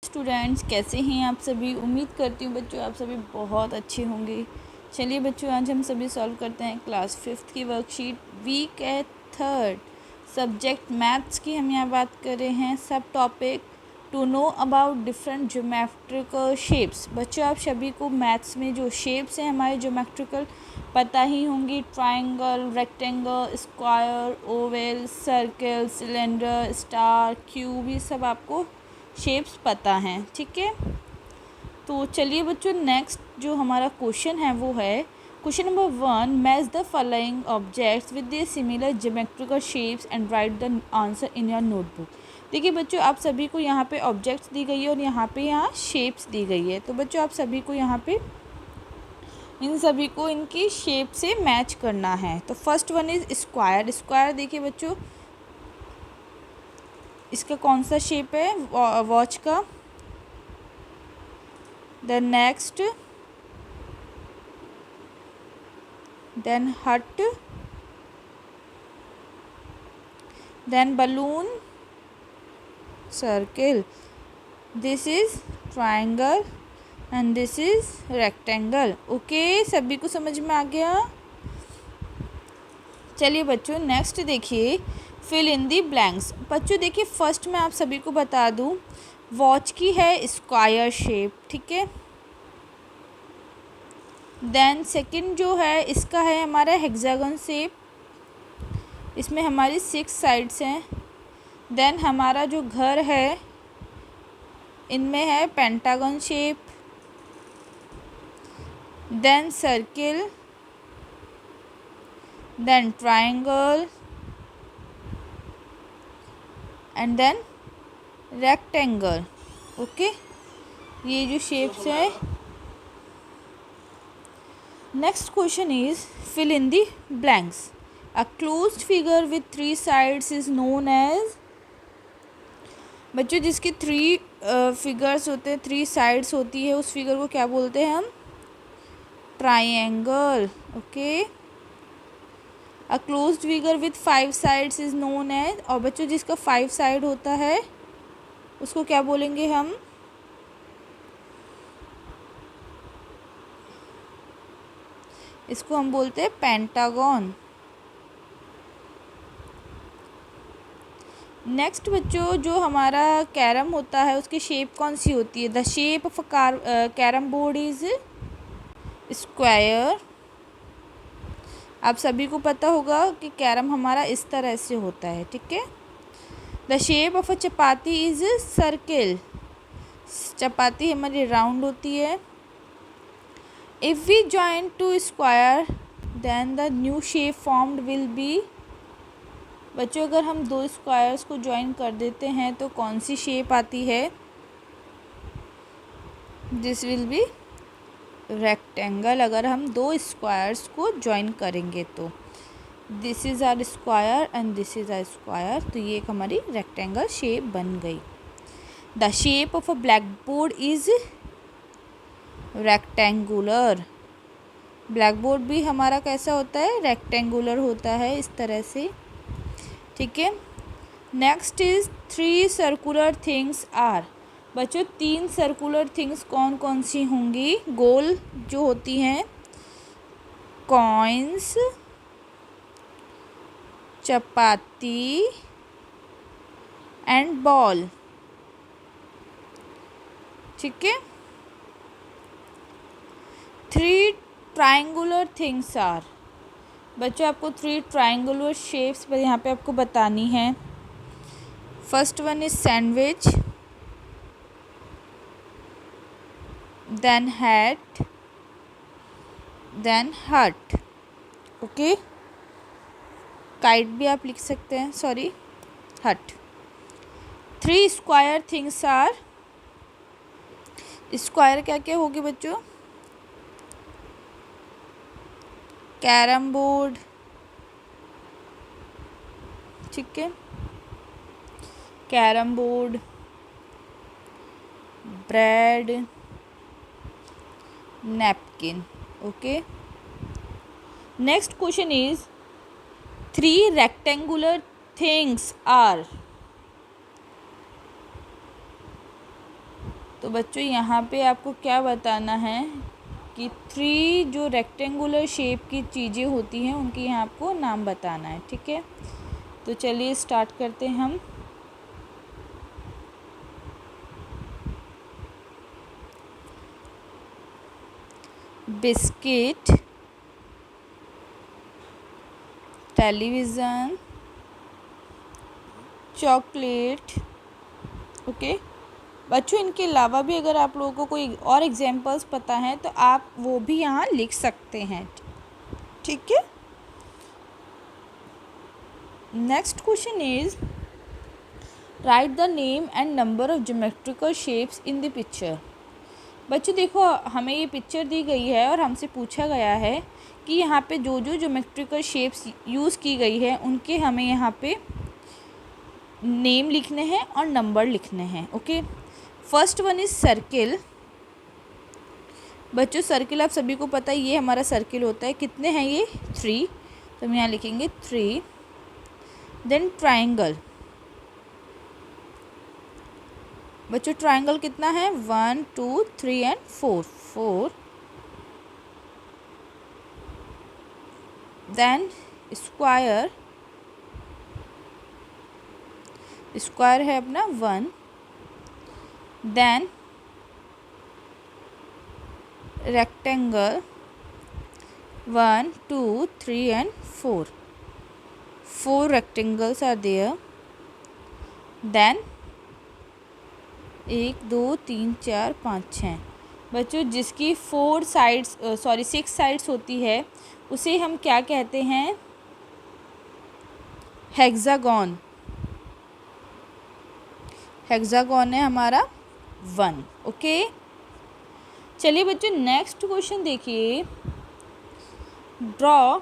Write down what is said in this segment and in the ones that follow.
Students, कैसे हैं आप सभी। उम्मीद करती हूँ बच्चों आप सभी बहुत अच्छे होंगे। चलिए बच्चों, आज हम सभी सॉल्व करते हैं क्लास 5th की वर्कशीट वीक है 3rd सब्जेक्ट मैथ्स की। हम यहाँ बात कर रहे हैं सब topic to know about different geometrical shapes. बच्चों, आप सभी को मैथ्स में जो शेप्स हैं हमारे ज्योमेट्रिकल पता ही होंगी। Triangle, rectangle, square, Oval, circle, cylinder, star, cube, ये सब आपको शेप्स पता हैं। ठीक है, तो चलिए बच्चों, नेक्स्ट जो हमारा क्वेश्चन है वो है question number 1। Match the following objects with the similar geometrical shapes and right the answer in your notebook. देखिए बच्चों, आप सभी को यहाँ पे ऑब्जेक्ट्स दी गई है और यहाँ पे शेप्स दी गई है। तो बच्चों, आप सभी को यहाँ पे इन सभी को इनकी शेप से मैच करना है। तो first one is square. Square देखिए बच्चों, इसका कौन सा शेप है वॉच का। then next, then hut, then balloon, circle, this is triangle and this is rectangle। Okay, सभी को समझ में आ गया। चलिए बच्चों, नेक्स्ट देखिए फिल इन दी ब्लैंक्स। बच्चों देखिए, फर्स्ट मैं आप सभी को बता दूं, वॉच की है स्क्वायर शेप, ठीक है। देन सेकंड जो है इसका है हमारा हेक्सागन शेप, इसमें हमारी 6 साइड्स हैं। देन हमारा जो घर है इनमें है pentagon shape, then circle, then triangle and then rectangle. Okay, ये जो शेप्स है। Next question is fill in the blanks. A closed figure with 3 sides is known as. बच्चों, जिसकी 3 फिगर्स होते हैं, 3 साइड्स होती है, उस फिगर को क्या बोलते हैं हम? Triangle. Okay, a closed figure with 5 sides is known as. और बच्चों, जिसका 5 साइड होता है उसको क्या बोलेंगे हम? इसको हम बोलते हैं पेंटागन। नेक्स्ट बच्चों, जो हमारा कैरम होता है उसकी शेप कौन सी होती है? The shape of carrom board is square. आप सभी को पता होगा कि कैरम हमारा इस तरह से होता है, ठीक है। The shape of a chapati is circle. चपाती हमारी राउंड होती है। If we join two square then the new shape formed will be. बच्चों, अगर हम 2 स्क्वायर्स को ज्वाइन कर देते हैं तो कौन सी शेप आती है? This will be rectangle. अगर हम 2 स्क्वायर्स को ज्वाइन करेंगे तो this is our square and this is our square, तो ये एक हमारी रेक्टेंगल शेप बन गई। The shape of a black board is rectangular. Black board भी हमारा कैसा होता है? रेक्टेंगुलर होता है, इस तरह से, ठीक है। Next is 3 circular things are. बच्चों, 3 सर्कुलर थिंग्स कौन कौन सी होंगी? गोल जो होती हैं, कॉइन्स, चपाती एंड बॉल, ठीक है। 3 ट्राइंगुलर थिंग्स आर। बच्चों, आपको 3 ट्राइंगुलर शेप्स पर यहाँ पे आपको बतानी है। First one is sandwich, then hat, then hut. Okay, kite भी आप लिख सकते हैं, सॉरी, हट। 3 स्क्वायर थिंग्स आर। स्क्वायर क्या क्या होगी बच्चों? कैरम बोर्ड, ठीक है, carrom board, bread, napkin. Okay, next question is 3 rectangular things are. तो बच्चों यहाँ पे आपको क्या बताना है कि 3 जो रेक्टेंगुलर शेप की चीज़ें होती हैं उनके यहाँ आपको नाम बताना है, ठीक है। तो चलिए स्टार्ट करते हैं हम। Biscuit, television, chocolate, okay. बच्चों इनके अलावा भी अगर आप लोगों को कोई और एग्जांपल्स पता हैं तो आप वो भी यहाँ लिख सकते हैं, ठीक है। Next question is right the name and number of geometrical shapes in the picture. बच्चों देखो, हमें ये पिक्चर दी गई है और हमसे पूछा गया है कि यहाँ पे जो जो ज्योमेट्रिकल शेप्स यूज़ की गई है उनके हमें यहाँ पे नेम लिखने हैं और नंबर लिखने हैं, okay. First one is circle. बच्चों सर्किल आप सभी को पता है, ये हमारा सर्किल होता है। कितने हैं ये? 3, तो हम यहाँ लिखेंगे 3। Then triangle. बच्चों ट्राइंगल कितना है? 1 2 3 एंड 4। देन स्क्वायर, स्क्वायर है अपना 1। Then rectangle 1 2 3 and 4 rectangles are there. then 1 2 3 4 5 6 बच्चों जिसकी 6 साइड्स होती है उसे हम क्या कहते हैं? हेक्सागोन। हेक्सागोन है हमारा 1, ओके। चलिए बच्चों नेक्स्ट क्वेश्चन देखिए। Draw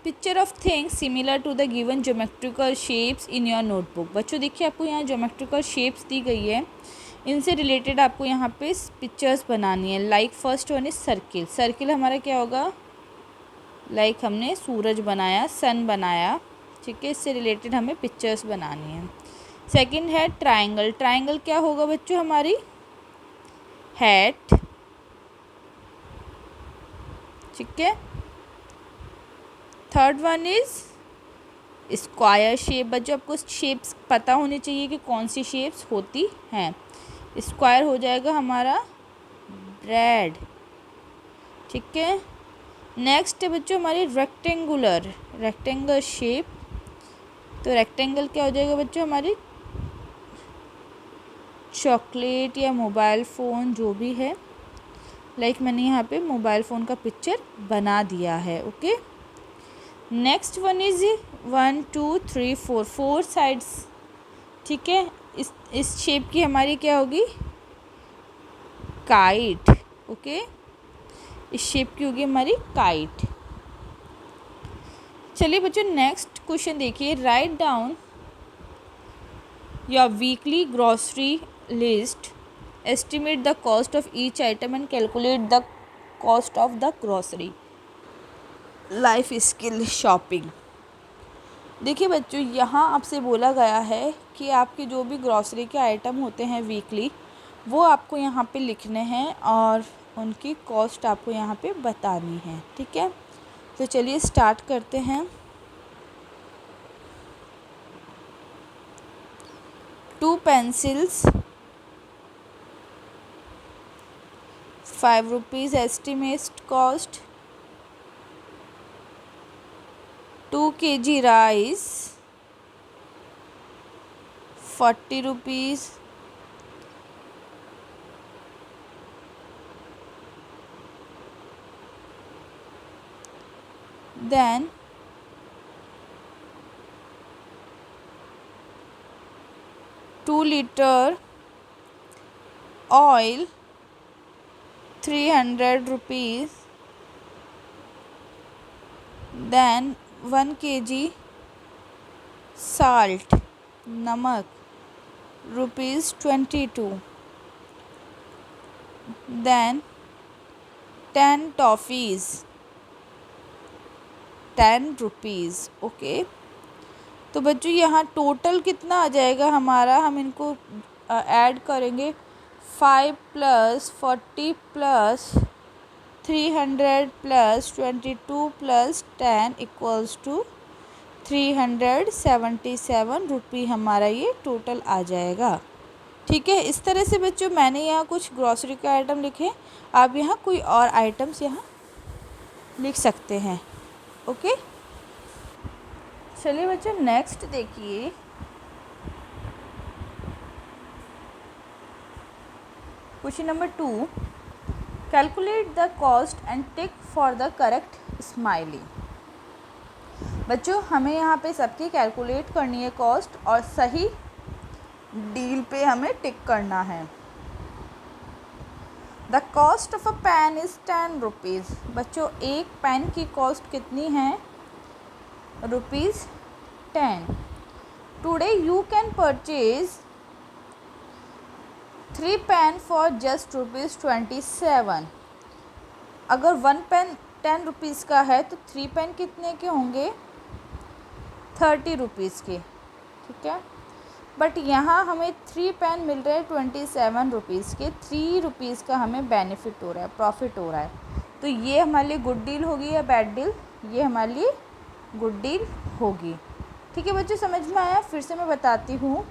picture of things similar to the given geometrical shapes in your notebook. बच्चों देखिए आपको यहाँ ज्योमेट्रिकल शेप्स दी गई है, इनसे रिलेटेड आपको यहाँ पे पिक्चर्स बनानी है। Like first one is circle. Circle हमारा क्या होगा? लाइक हमने सूरज बनाया, सन बनाया, ठीक है। इससे रिलेटेड हमें पिक्चर्स बनानी है। सेकंड है ट्राइंगल। ट्राइंगल क्या होगा बच्चों? हमारी हैट, ठीक है। Third one is square shape. बच्चों आपको शेप्स पता होनी चाहिए कि कौन सी शेप्स होती हैं। स्क्वायर हो जाएगा हमारा ब्रेड, ठीक है। नेक्स्ट है बच्चों हमारी रेक्टेंगल शेप। तो रेक्टेंगल क्या हो जाएगा बच्चों? हमारी चॉकलेट या मोबाइल फ़ोन जो भी है। लाइक मैंने यहाँ पे मोबाइल फ़ोन का पिक्चर बना दिया है, okay. Next one is 1 2 3 4 sides, ठीक है। इस शेप की हमारी क्या होगी? Kite, okay. इस शेप की होगी हमारी काइट। चलिए बच्चों नेक्स्ट क्वेश्चन देखिए। Write down your weekly grocery list, estimate the cost of each item and calculate the cost of the grocery. Life skill shopping. देखिए बच्चों यहाँ आपसे बोला गया है कि आपके जो भी ग्रॉसरी के आइटम होते हैं वीकली, वो आपको यहाँ पे लिखने हैं और उनकी कॉस्ट आपको यहाँ पे बतानी है, ठीक है। तो चलिए स्टार्ट करते हैं। 2 pencils, 5 rupees estimate cost. 2 kg rice, 40 rupees. Then 2 liter oil, 300 rupees. Then 1 kg salt, नमक, rupees 22. Then 10 toffees, 10 rupees, okay. तो बच्चों यहाँ टोटल कितना आ जाएगा हमारा? हम इनको ऐड करेंगे 5 plus 40 plus 300 plus 22 plus 10 equals to 377 रुपये हमारा ये टोटल आ जाएगा। ठीक है, इस तरह से बच्चों मैंने यहाँ कुछ ग्रॉसरी के आइटम लिखे, आप यहाँ कोई और आइटम्स यहाँ लिख सकते हैं। ओके, चलिए बच्चों नेक्स्ट देखिए। Question number 2, calculate the cost and tick for the correct smiley. बच्चों हमें यहाँ पे सबकी कैलकुलेट करनी है कॉस्ट, और सही डील पे हमें टिक करना है। The cost of a pen is 10 rupees. बच्चों एक पेन की कॉस्ट कितनी है? ₹10। Today you can purchase 3 pen for just ₹27। अगर 1 पेन 10 रुपीज़ का है तो 3 पेन कितने के होंगे? 30 रुपीज़ के। ठीक है, बट यहाँ हमें 3 पेन मिल रहे हैं 27 रुपीज़ के। 3 रुपीज़ का हमें बेनिफिट हो रहा है, प्रॉफिट हो रहा है। तो ये हमारे लिए गुड डील होगी या बैड डील? ये हमारे लिए गुड डील होगी। ठीक है बच्चों, समझ में आया? फिर से मैं बताती हूँ।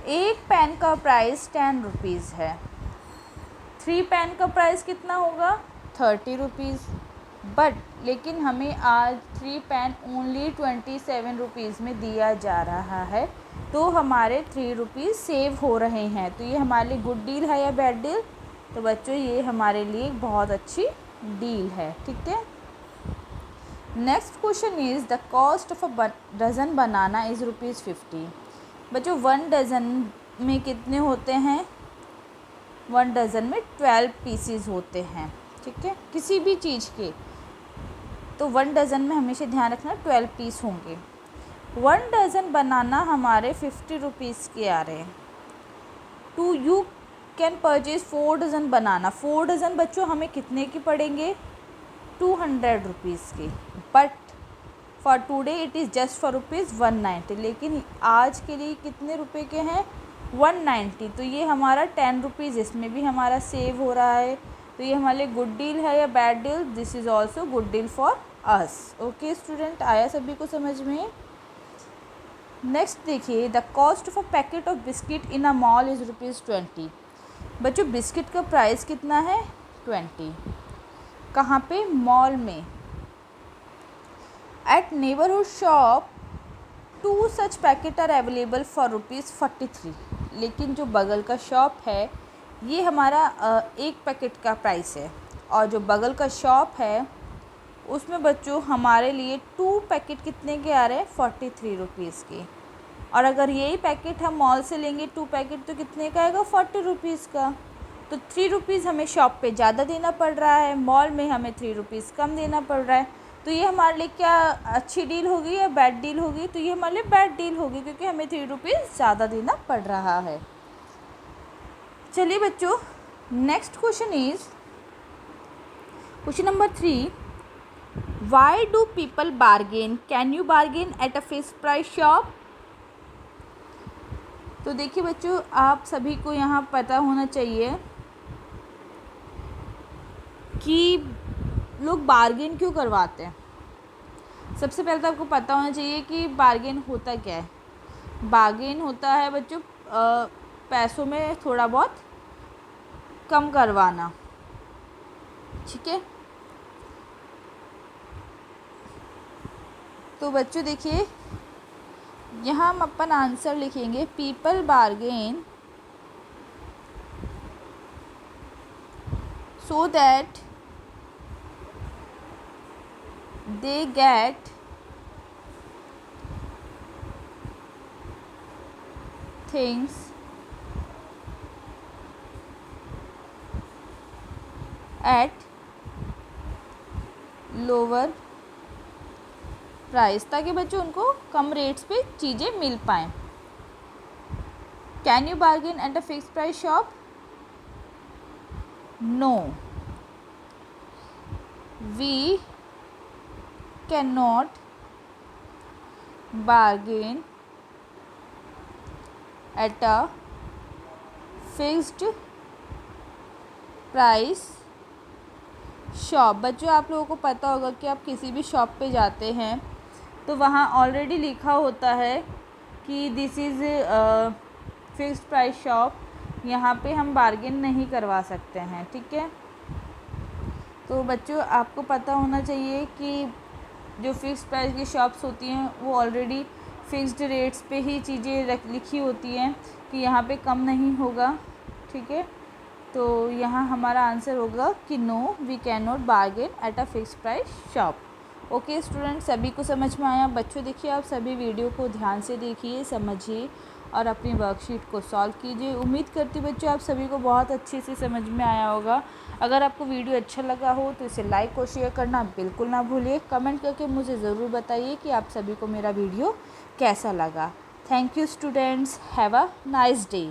एक पेन का प्राइस 10 रुपीज़ है, 3 पेन का प्राइस कितना होगा? 30 रुपीज़। बट लेकिन हमें आज 3 पेन ओनली 27 रुपीज़ में दिया जा रहा है, तो हमारे 3 रुपीज़ सेव हो रहे हैं। तो ये हमारे लिए गुड डील है या बैड डील? तो बच्चों ये हमारे लिए बहुत अच्छी डील है। ठीक है, next question is the cost of a dozen banana is ₹50। बच्चों 1 डज़न में कितने होते हैं? 1 डज़न में 12 पीसीज होते हैं। ठीक है, किसी भी चीज़ के, तो 1 डज़न में हमेशा ध्यान रखना 12 पीस होंगे। 1 डज़न बनाना हमारे 50 रुपीज़ के आ रहे हैं। To you can purchase 4 dozen banana. 4 dozen बच्चों हमें कितने की पड़ेंगे? 200 रुपीज़ की। But for today it is just for ₹190। लेकिन आज के लिए कितने रुपए के हैं? 190। तो ये हमारा 10 रुपीज़ इसमें भी हमारा सेव हो रहा है। तो ये हमारे लिए गुड डील है या bad deal? This is also good deal for us. Okay student, आया सभी को समझ में? नेक्स्ट देखिए, the cost of a packet of biscuit in a mall is ₹20। बच्चों बिस्किट का प्राइस कितना है? 20। कहाँ पे? मॉल में। At neighbourhood shop 2 such packet are available for ₹43। लेकिन जो बगल का शॉप है, ये हमारा एक पैकेट का प्राइस है, और जो बगल का शॉप है उसमें बच्चों हमारे लिए 2 पैकेट कितने के आ रहे हैं? 43 रुपीज़ के। और अगर यही पैकेट हम मॉल से लेंगे 2 पैकेट, तो कितने का आएगा? 40 रुपीज़ का। तो 3 रुपीज़ हमें शॉप पे ज़्यादा देना पड़ रहा है, मॉल में हमें 3 रुपीज़ कम देना पड़ रहा है। तो ये हमारे लिए क्या अच्छी डील होगी या बैड डील होगी? तो ये हमारे लिए बैड डील होगी, क्योंकि हमें 3 रुपीज़ ज़्यादा देना पड़ रहा है। चलिए बच्चों next question is question number 3, why do people bargain? Can you bargain at a fixed price shop? तो देखिए बच्चों, आप सभी को यहाँ पता होना चाहिए कि लोग बार्गेन क्यों करवाते हैं। सबसे पहले तो आपको पता होना चाहिए कि बार्गेन होता क्या है। बार्गेन होता है बच्चों पैसों में थोड़ा बहुत कम करवाना। ठीक है, तो बच्चों देखिए यहाँ हम अपन आंसर लिखेंगे, people bargain so that they get things at lower price, ताकि बच्चों उनको कम रेट्स पे चीज़ें मिल पाएँ। Can you bargain at a fixed price shop? No, we can not bargain at a fixed price shop. बच्चों आप लोगों को पता होगा कि आप किसी भी शॉप पे जाते हैं तो वहाँ ऑलरेडी लिखा होता है कि this is fixed price shop, यहाँ पे हम बार्गेन नहीं करवा सकते हैं, ठीक है। तो बच्चों आपको पता होना चाहिए कि जो फिक्स प्राइस की शॉप्स होती हैं वो ऑलरेडी फिक्स्ड रेट्स पे ही चीज़ें लिखी होती हैं कि यहाँ पे कम नहीं होगा, ठीक है। तो यहाँ हमारा आंसर होगा कि no we can not bargain at a fix price shop. Okay student, सभी को समझ में आया? बच्चों देखिए आप सभी वीडियो को ध्यान से देखिए, समझिए और अपनी वर्कशीट को सॉल्व कीजिए। उम्मीद करती हूँ बच्चों आप सभी को बहुत अच्छे से समझ में आया होगा। अगर आपको वीडियो अच्छा लगा हो तो इसे लाइक और शेयर करना बिल्कुल ना भूलिए। कमेंट करके मुझे ज़रूर बताइए कि आप सभी को मेरा वीडियो कैसा लगा। Thank you students, have a nice day.